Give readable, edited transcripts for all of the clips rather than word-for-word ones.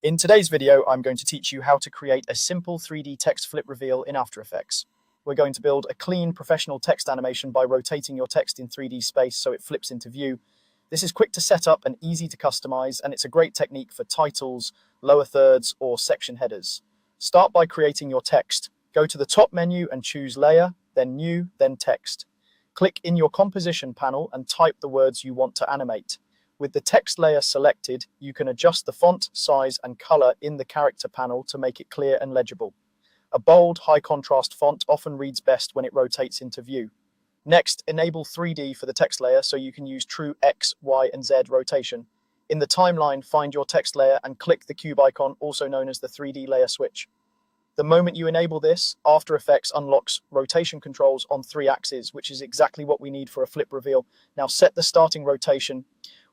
In today's video, I'm going to teach you how to create a simple 3D text flip reveal in After Effects. We're going to build a clean, professional text animation by rotating your text in 3D space so it flips into view. This is quick to set up and easy to customize, and it's a great technique for titles, lower thirds, or section headers. Start by creating your text. Go to the top menu and choose Layer, then New, then Text. Click in your Composition panel and type the words you want to animate. With the text layer selected, you can adjust the font, size, and color in the character panel to make it clear and legible. A bold, high-contrast font often reads best when it rotates into view. Next, enable 3D for the text layer so you can use true X, Y, and Z rotation. In the timeline, find your text layer and click the cube icon, also known as the 3D layer switch. The moment you enable this, After Effects unlocks rotation controls on 3 axes, which is exactly what we need for a flip reveal. Now set the starting rotation.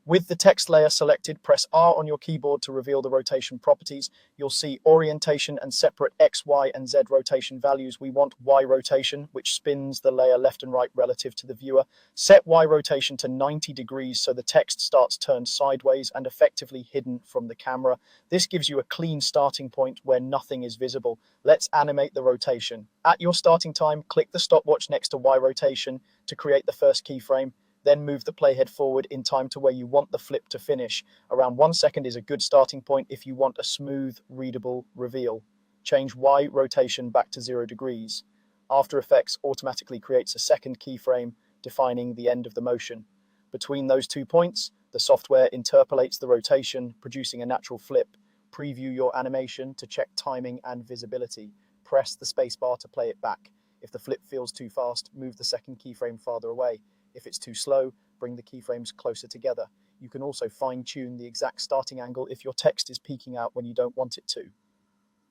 With the text layer selected, press R on your keyboard to reveal the rotation properties. You'll see orientation and separate X, Y, and Z rotation values. We want Y rotation, which spins the layer left and right relative to the viewer. Set Y rotation to 90 degrees so the text starts turned sideways and effectively hidden from the camera. This gives you a clean starting point where nothing is visible. Let's animate the rotation. At your starting time, click the stopwatch next to Y rotation to create the first keyframe. Then move the playhead forward in time to where you want the flip to finish. Around 1 second is a good starting point if you want a smooth, readable reveal. Change Y rotation back to 0 degrees. After Effects automatically creates a second keyframe, defining the end of the motion. Between those 2 points, the software interpolates the rotation, producing a natural flip. Preview your animation to check timing and visibility. Press the spacebar to play it back. If the flip feels too fast, move the second keyframe farther away. If it's too slow, bring the keyframes closer together. You can also fine-tune the exact starting angle if your text is peeking out when you don't want it to.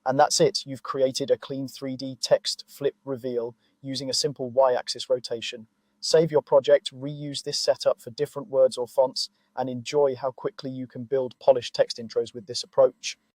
And that's it. You've created a clean 3D text flip reveal using a simple Y-axis rotation. Save your project, reuse this setup for different words or fonts, and enjoy how quickly you can build polished text intros with this approach.